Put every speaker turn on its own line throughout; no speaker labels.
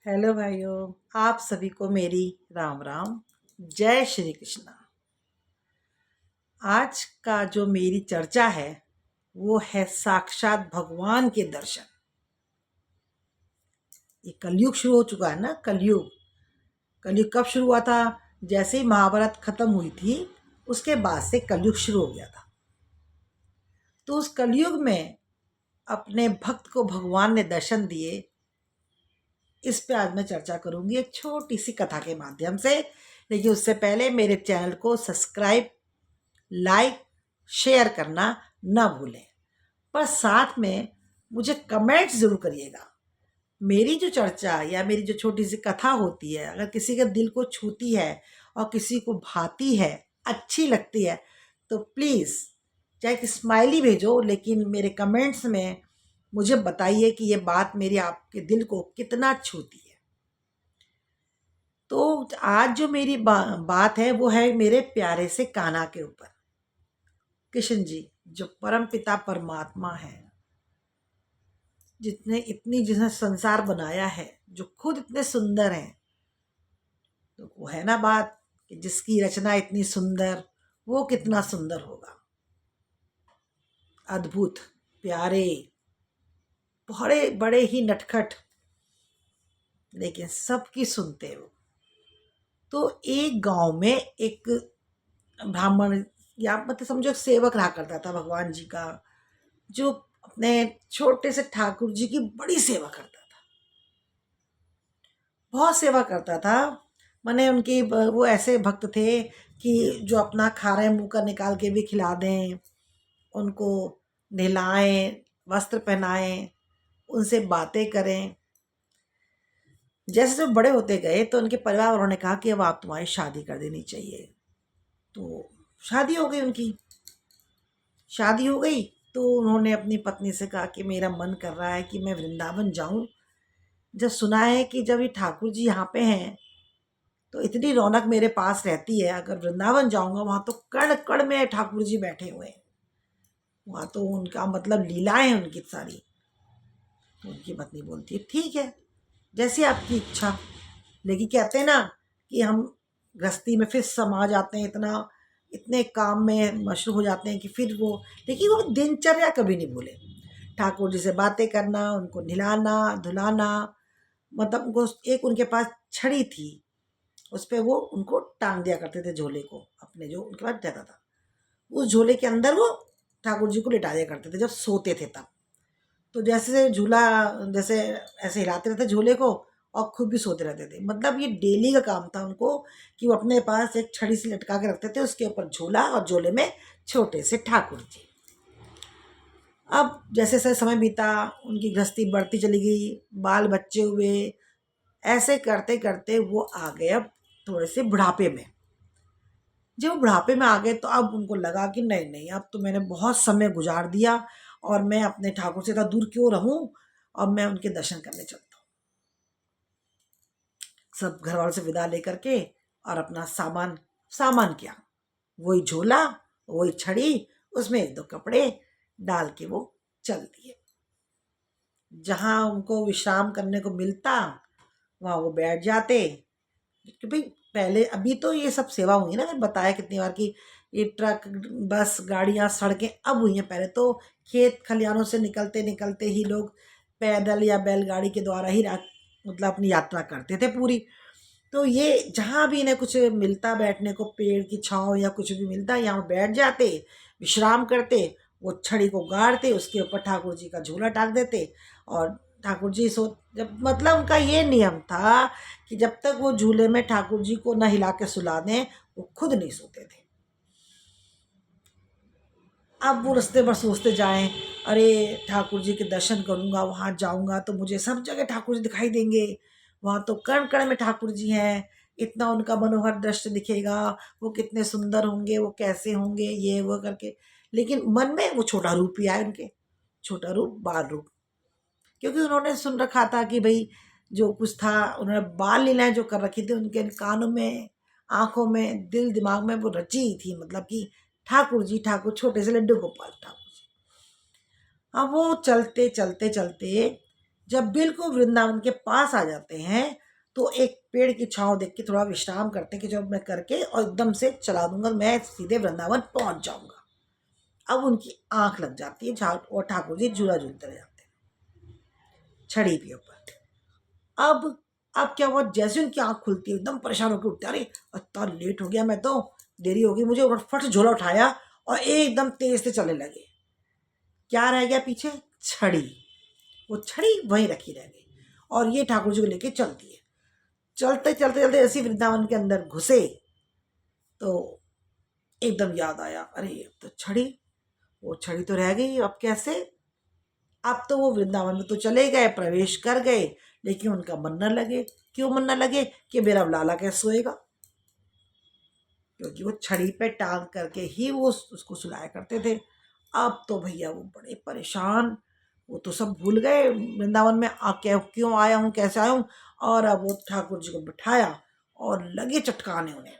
Hello भाइयों, आप सभी को मेरी राम राम। जय श्री कृष्णा। आज का जो मेरी चर्चा है वो है साक्षात भगवान के दर्शन। ये कलयुग शुरू हो चुका है ना। कलयुग कलयुग कब शुरू हुआ था? जैसे ही महाभारत खत्म हुई थी उसके बाद से कलयुग शुरू हो गया था। तो उस कलयुग में अपने भक्त को भगवान ने दर्शन दिए। इस पे आज मैं चर्चा करूंगी एक छोटी सी कथा के माध्यम से। लेकिन उससे पहले मेरे चैनल को सब्सक्राइब, लाइक, शेयर करना ना भूलें। पर साथ में मुझे कमेंट्स ज़रूर करिएगा। मेरी जो चर्चा या मेरी जो छोटी सी कथा होती है, अगर किसी के दिल को छूती है और किसी को भाती है, अच्छी लगती है, तो प्लीज़ चाहे कि स्माइली भेजो, लेकिन मेरे कमेंट्स में मुझे बताइए कि ये बात मेरी आपके दिल को कितना छूती है। तो आज जो मेरी बात है वो है मेरे प्यारे से कान्हा के ऊपर। कृष्ण जी जो परम पिता परमात्मा है, जिसने संसार बनाया है, जो खुद इतने सुंदर हैं, तो वो है ना बात कि जिसकी रचना इतनी सुंदर, वो कितना सुंदर होगा। अद्भुत, प्यारे, बड़े बड़े ही नटखट, लेकिन सबकी सुनते हो। तो एक गांव में एक ब्राह्मण, या मतलब समझो एक सेवक रहा करता था भगवान जी का, जो अपने छोटे से ठाकुर जी की बड़ी सेवा करता था। बहुत सेवा करता था। माने उनकी वो ऐसे भक्त थे कि जो अपना खा रहे मुंह का निकाल के भी खिला दें, उनको नहलाएं, वस्त्र पहनाएं, उनसे बातें करें। जैसे जब बड़े होते गए तो उनके परिवार वालों ने कहा कि अब आप तुम्हारी शादी कर देनी चाहिए। तो शादी हो गई उनकी। शादी हो गई तो उन्होंने अपनी पत्नी से कहा कि मेरा मन कर रहा है कि मैं वृंदावन जाऊं। जब सुना है कि जब ये ठाकुर जी यहाँ पे हैं तो इतनी रौनक मेरे पास रहती है, अगर वृंदावन जाऊंगा वहां तो कण कण में ठाकुर जी बैठे हुए हैं, वहां तो उनका मतलब लीलाएं हैं उनकी सारी। तो उनकी पत्नी बोलती है ठीक है, जैसी आपकी इच्छा। लेकिन कहते हैं ना कि हम गृहस्थी में फिर समा जाते हैं, इतना इतने काम में मशरूफ हो जाते हैं कि फिर वो, लेकिन वो दिनचर्या कभी नहीं भूले। ठाकुर जी से बातें करना, उनको नहलाना धुलाना, मतलब उनको एक उनके पास छड़ी थी, उस पे वो उनको टांग दिया करते थे झोले को अपने, जो उनके पास रहता था उस झोले के अंदर वो ठाकुर जी को लिटा दिया करते थे जब सोते थे तब। तो जैसे झूला, जैसे ऐसे हिलाते रहते झोले को और खुद भी सोते रहते थे। मतलब ये डेली का काम था उनको कि वो अपने पास एक छड़ी से लटका के रखते थे, उसके ऊपर झोला और झोले में छोटे से ठाकुर जी। अब जैसे जैसे समय बीता, उनकी गृहस्थी बढ़ती चली गई, बाल बच्चे हुए, ऐसे करते करते वो आ गए अब थोड़े से बुढ़ापे में। जब वो बुढ़ापे में आ गए तो अब उनको लगा कि नहीं नहीं, अब तो मैंने बहुत समय गुजार दिया और मैं अपने ठाकुर से इतना दूर क्यों रहूं, अब मैं उनके दर्शन करने चलता हूँ। सब घर वालों से विदा लेकर के और अपना सामान, सामान क्या, वही झोला, वही छड़ी, उसमें एक दो कपड़े डाल के वो चल दिए। जहाँ उनको विश्राम करने को मिलता वहाँ वो बैठ जाते। कि भाई पहले, अभी तो ये सब सेवा हुई ना, मैंने बताया कितनी बार कि ये ट्रक, बस, गाड़ियाँ, सड़कें अब हुई हैं। पहले तो खेत खलिहानों से निकलते निकलते ही लोग पैदल या बैलगाड़ी के द्वारा ही मतलब अपनी यात्रा करते थे पूरी। तो ये जहाँ भी इन्हें कुछ मिलता बैठने को, पेड़ की छांव या कुछ भी मिलता, यहाँ बैठ जाते, विश्राम करते, वो छड़ी को गाड़ते, उसके ऊपर ठाकुर जी का झूला टांग देते और ठाकुर जी सो, जब मतलब उनका ये नियम था कि जब तक वो झूले में ठाकुर जी को न हिला के सुला दें वो खुद नहीं सोते थे। अब वो रास्ते पर सोचते जाएं, अरे ठाकुर जी के दर्शन करूंगा, वहाँ जाऊंगा तो मुझे सब जगह ठाकुर जी दिखाई देंगे, वहाँ तो कण कण में ठाकुर जी हैं, इतना उनका मनोहर दृश्य दिखेगा, वो कितने सुंदर होंगे, वो कैसे होंगे, ये वो करके। लेकिन मन में वो छोटा रूप ही आए उनके, छोटा रूप, बाल रूप। क्योंकि उन्होंने सुन रखा था कि भाई जो कुछ था, उन्होंने बाल लीलाएं जो कर रखी थी उनके कानों में, आंखों में, दिल दिमाग में वो रची ही थी, मतलब कि ठाकुर जी ठाकुर, छोटे से लड्डू गोपाल ठाकुर जी। अब वो चलते चलते चलते जब बिल्कुल वृंदावन के पास आ जाते हैं तो एक पेड़ की छांव देख के थोड़ा विश्राम करते हैं कि जब मैं करके और एकदम से चला दूंगा, मैं सीधे वृंदावन पहुंच जाऊंगा। अब उनकी आंख लग जाती है और ठाकुर जी झूला झूलते रह जाते हैं छड़ी के ऊपर। अब अब क्या हुआ, जैसे उनकी आंख खुलती है एकदम परेशान होकर उठते, अरे इतना लेट हो गया, मैं तो देरी हो गई मुझे, और फट से झोला उठाया और एकदम तेज से चलने लगे। क्या रह गया पीछे? छड़ी। वो छड़ी वहीं रखी रह गई और ये ठाकुर जी को लेके चलती है। चलते चलते चलते ऐसे वृंदावन के अंदर घुसे तो एकदम याद आया, अरे अब तो छड़ी, वो छड़ी तो रह गई, अब कैसे? अब तो वो वृंदावन में तो चले गए, प्रवेश कर गए, लेकिन उनका मन न लगे। क्यों मन न लगे? कि मेरा लाला कैसे सोएगा, क्योंकि वो छड़ी पे टांग करके ही वो उसको सुलाया करते थे। अब तो भैया वो बड़े परेशान, वो तो सब भूल गए वृंदावन में क्यों आया हूँ, कैसे आया हूँ। और अब वो ठाकुर जी को बिठाया और लगे चटकाने उन्हें।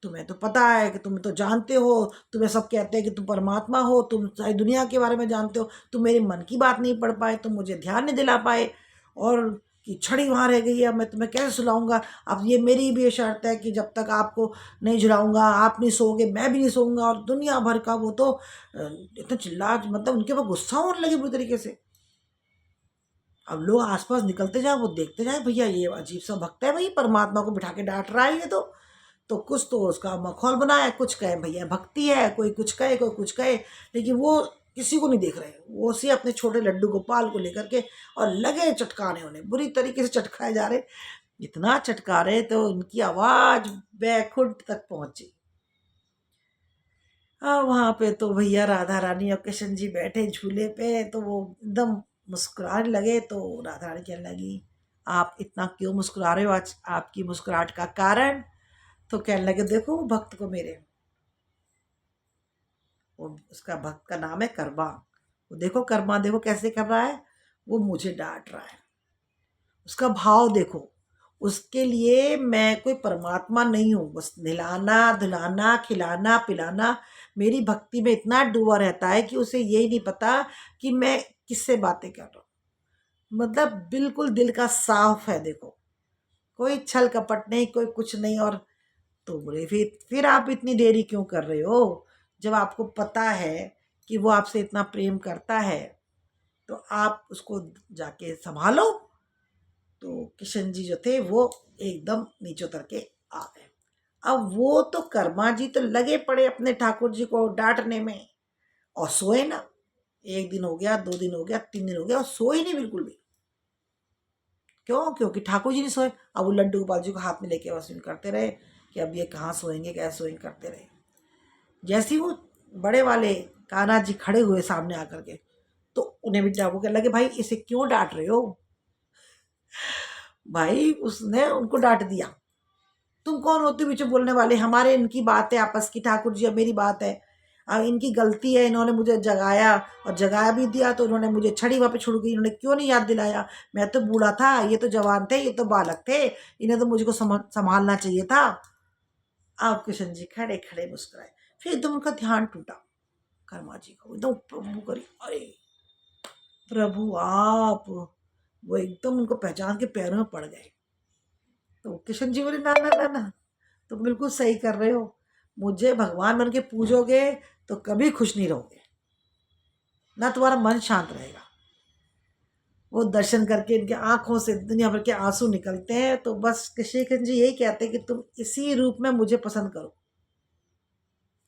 तुम्हें तो पता है कि तुम तो जानते हो, तुम्हें सब कहते हैं कि तुम परमात्मा हो, तुम सारी दुनिया के बारे में जानते हो, तुम मेरे मन की बात नहीं पढ़ पाए, तुम मुझे ध्यान नहीं दिला पाए, और कि छड़ी वहाँ रह गई है, अब मैं तुम्हें कैसे सुलाऊंगा। अब ये मेरी भी शर्त है कि जब तक आपको नहीं झुलाऊंगा, आप नहीं सोओगे, मैं भी नहीं सोऊंगा। और दुनिया भर का वो तो इतना चिल्ला, मतलब उनके ऊपर गुस्सा होने लगे बुरी तरीके से। अब लोग आसपास निकलते जाए, वो देखते जाए, भैया ये अजीब सा भक्त है भाई, परमात्मा को बिठा के डांट रहा है ये तो कुछ तो उसका मखौल बनाया, कुछ कहे भैया भक्ति है, कोई कुछ कहे कोई कुछ कहे, लेकिन वो किसी को नहीं देख रहे। वो उसी अपने छोटे लड्डू गोपाल को लेकर के और लगे चटकाने, उन्हें बुरी तरीके से चटकाए जा रहे। इतना चटका रहे तो उनकी आवाज बैकुंठ तक पहुंची। वहां पे तो भैया राधा रानी और कृष्ण जी बैठे झूले पे, तो वो एकदम मुस्कुराने लगे। तो राधा रानी कहने लगी, आप इतना क्यों मुस्कुरा रहे हो, आज आपकी मुस्कुराहट का कारण? तो कहने लगे, देखो भक्त को मेरे, वो उसका भक्त का नाम है कर्मा, वो देखो कर्मा, देखो कैसे कर रहा है, वो मुझे डांट रहा है, उसका भाव देखो। उसके लिए मैं कोई परमात्मा नहीं हूँ, बस नहलाना धुलाना खिलाना पिलाना, मेरी भक्ति में इतना डूबा रहता है कि उसे यही नहीं पता कि मैं किससे बातें कर रहा हूँ। मतलब बिल्कुल दिल का साफ है, देखो कोई छल कपट नहीं, कोई कुछ नहीं। और तो बोले, फिर आप इतनी देरी क्यों कर रहे हो, जब आपको पता है कि वो आपसे इतना प्रेम करता है तो आप उसको जाके संभालो। तो किशन जी जो थे वो एकदम नीचे उतर के आ गए। अब वो तो कर्मा जी तो लगे पड़े अपने ठाकुर जी को डांटने में, और सोए ना। एक दिन हो गया, 2 दिन हो गया, 3 दिन हो गया और सोए नहीं बिल्कुल भी। क्यों? क्योंकि ठाकुर जी नहीं सोए। अब वो लड्डू गोपाल जी को हाथ में लेके वसूल करते रहे कि अब ये कहाँ सोएंगे, कैसे सोएंगे, करते रहे। जैसे ही वो बड़े वाले कान्हा जी खड़े हुए सामने आकर के, तो उन्हें भी डाकू कहने लगे, भाई इसे क्यों डांट रहे हो? भाई उसने उनको डांट दिया, तुम कौन होते हो पीछे बोलने वाले, हमारे इनकी बात है आपस की, ठाकुर जी अब मेरी बात है, अब इनकी गलती है, इन्होंने मुझे जगाया और जगाया भी दिया, तो उन्होंने मुझे छड़ी वहाँ पे छुड़ गई, इन्होंने क्यों नहीं याद दिलाया? मैं तो बूढ़ा था, ये तो जवान थे, ये तो बालक थे, इन्हें तो मुझको संभालना चाहिए था। अब कृष्ण जी खड़े खड़े मुस्कुराए, फिर एकदम उनका ध्यान टूटा कर्मा जी को, एकदम प्रभु करी, अरे प्रभु आप, वो एकदम उनको पहचान के पैरों में पड़ गए। तो किशन जी बोले, ना ना ना ना, तुम बिल्कुल सही कर रहे हो, मुझे भगवान बन के पूजोगे तो कभी खुश नहीं रहोगे, ना तुम्हारा मन शांत रहेगा। वो दर्शन करके इनके आंखों से दुनिया भर के आंसू निकलते हैं। तो बस किशन जी यही कहते हैं कि तुम इसी रूप में मुझे पसंद करो,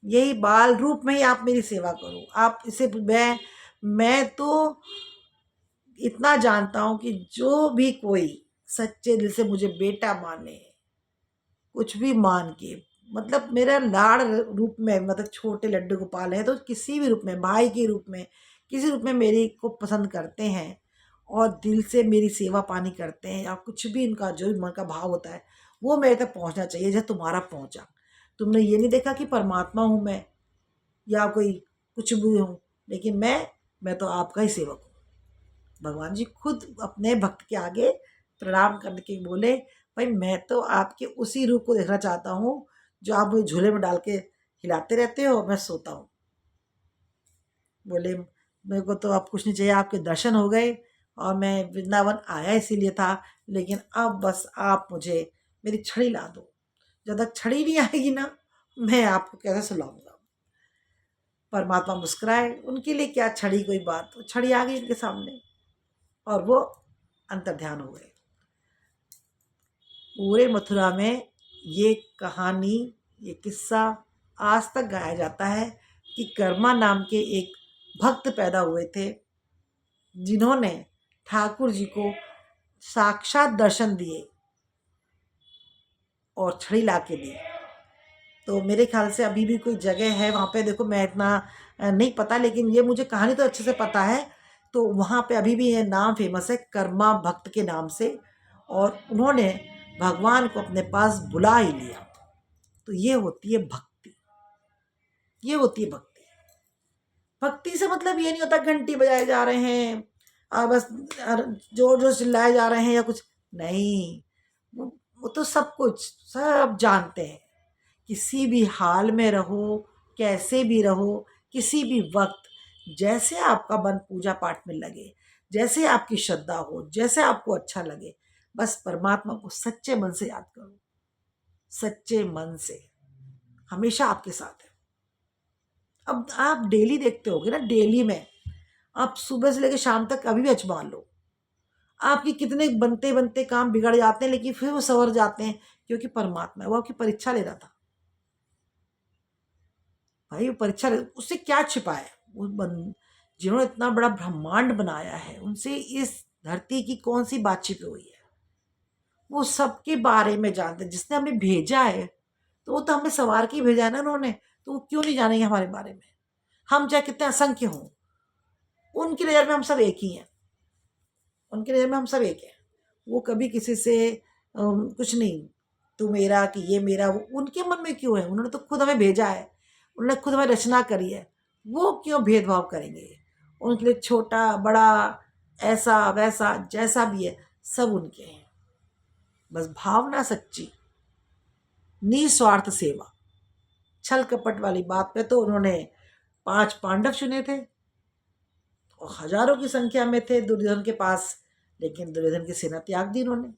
यही बाल रूप में ही आप मेरी सेवा करो। आप इसे मैं तो इतना जानता हूं कि जो भी कोई सच्चे दिल से मुझे बेटा माने, कुछ भी मान के, मतलब मेरा लाड़ रूप में, मतलब छोटे लड्डू गोपाल है तो किसी भी रूप में, भाई के रूप में, किसी रूप में मेरी को पसंद करते हैं और दिल से मेरी सेवा पानी करते हैं, या कुछ भी इनका जो भी मन का भाव होता है वो मेरे तक पहुंचना चाहिए जैसे तुम्हारा पहुंचा। तुमने ये नहीं देखा कि परमात्मा हूँ मैं या कोई कुछ भी हूँ, लेकिन मैं तो आपका ही सेवक हूँ। भगवान जी खुद अपने भक्त के आगे प्रणाम करके बोले, भाई मैं तो आपके उसी रूप को देखना चाहता हूँ जो आप मुझे झूले में डाल के हिलाते रहते हो, मैं सोता हूँ। बोले, मेरे को तो आप कुछ नहीं चाहिए, आपके दर्शन हो गए, और मैं वृंदावन आया इसीलिए था, लेकिन अब बस आप मुझे मेरी छड़ी ला दो। जब तक छड़ी नहीं आएगी ना, मैं आपको कैसे सुलाऊंगा। परमात्मा मुस्कुराए, उनके लिए क्या छड़ी कोई बात, वो छड़ी आ गई उनके सामने और वो अंतर्ध्यान हो गए। पूरे मथुरा में ये कहानी, ये किस्सा आज तक गाया जाता है कि कर्मा नाम के एक भक्त पैदा हुए थे, जिन्होंने ठाकुर जी को साक्षात दर्शन दिए और छड़ी ला के दी। तो मेरे ख्याल से अभी भी कोई जगह है वहाँ पे, देखो मैं इतना नहीं पता, लेकिन ये मुझे कहानी तो अच्छे से पता है। तो वहाँ पे अभी भी ये नाम फेमस है कर्मा भक्त के नाम से, और उन्होंने भगवान को अपने पास बुला ही लिया। तो ये होती है भक्ति, ये होती है भक्ति। भक्ति से मतलब ये नहीं होता घंटी बजाए जा रहे हैं और बस जोर जोर चिल्लाए जा रहे हैं या कुछ नहीं। वो तो सब कुछ सब जानते हैं। किसी भी हाल में रहो, कैसे भी रहो, किसी भी वक्त, जैसे आपका मन पूजा पाठ में लगे, जैसे आपकी श्रद्धा हो, जैसे आपको अच्छा लगे, बस परमात्मा को सच्चे मन से याद करो। सच्चे मन से, हमेशा आपके साथ है। अब आप डेली देखते होगे ना, डेली में आप सुबह से लेकर शाम तक कभी भी अजमा लो, आपके कितने बनते बनते काम बिगड़ जाते हैं, लेकिन फिर वो संवर जाते हैं, क्योंकि परमात्मा है, वो आपकी परीक्षा ले रहा था। भाई वो परीक्षा उससे क्या छिपा है? जिन्होंने इतना बड़ा ब्रह्मांड बनाया है, उनसे इस धरती की कौन सी बात छिपी हुई है? वो सबके बारे में जानते हैं। जिसने हमें भेजा है, तो वो तो हमें सवार के ही भेजा है ना उन्होंने, तो वो क्यों नहीं जानेंगे हमारे बारे में? हम चाहे कितने असंख्य हों, उनकी नज़र में हम सब एक ही हैं। उनकी नज़र में हम सब एक हैं। वो कभी किसी से कुछ नहीं, तू मेरा कि ये मेरा, वो उनके मन में क्यों है? उन्होंने तो खुद हमें भेजा है, उन्होंने खुद हमें रचना करी है, वो क्यों भेदभाव करेंगे? उनके लिए छोटा बड़ा, ऐसा वैसा, जैसा भी है, सब उनके हैं। बस भावना सच्ची, निस्वार्थ सेवा। छल कपट वाली बात पे तो उन्होंने 5 पांडव चुने थे और हजारों की संख्या में थे दुर्योधन के पास, लेकिन दुर्योधन की सेना त्याग दी उन्होंने।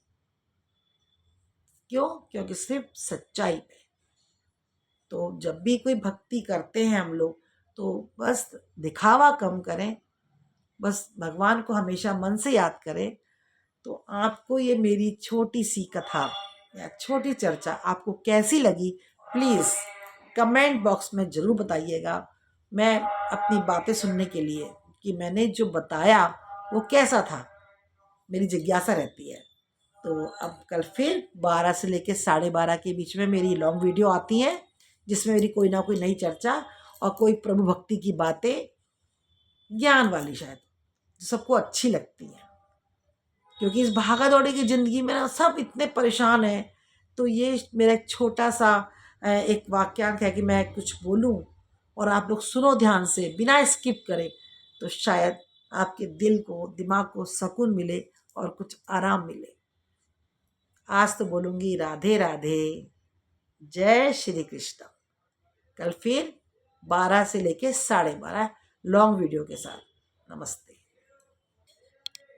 क्यों? क्योंकि सिर्फ सच्चाई पे। तो जब भी कोई भक्ति करते हैं हम लोग, तो बस दिखावा कम करें, बस भगवान को हमेशा मन से याद करें। तो आपको ये मेरी छोटी सी कथा या छोटी चर्चा आपको कैसी लगी, प्लीज़ कमेंट बॉक्स में ज़रूर बताइएगा। मैं अपनी बातें सुनने के लिए, कि मैंने जो बताया वो कैसा था, मेरी जिज्ञासा रहती है। तो अब कल फिर 12 से लेकर 12:30 के बीच में मेरी लॉन्ग वीडियो आती हैं, जिसमें मेरी कोई ना कोई नई चर्चा और कोई प्रभु भक्ति की बातें, ज्ञान वाली शायद, जो सबको अच्छी लगती हैं। क्योंकि इस भागा दौड़ी की ज़िंदगी में ना सब इतने परेशान हैं, तो ये मेरा एक छोटा सा एक वाक्यांश है कि मैं कुछ बोलूं और आप लोग सुनो ध्यान से, बिना स्किप करें, तो शायद आपके दिल को, दिमाग को सुकून मिले और कुछ आराम मिले। आज तो बोलूँगी राधे राधे, जय श्री कृष्ण। कल फिर 12 से लेके 12:30 लॉन्ग वीडियो के साथ। नमस्ते।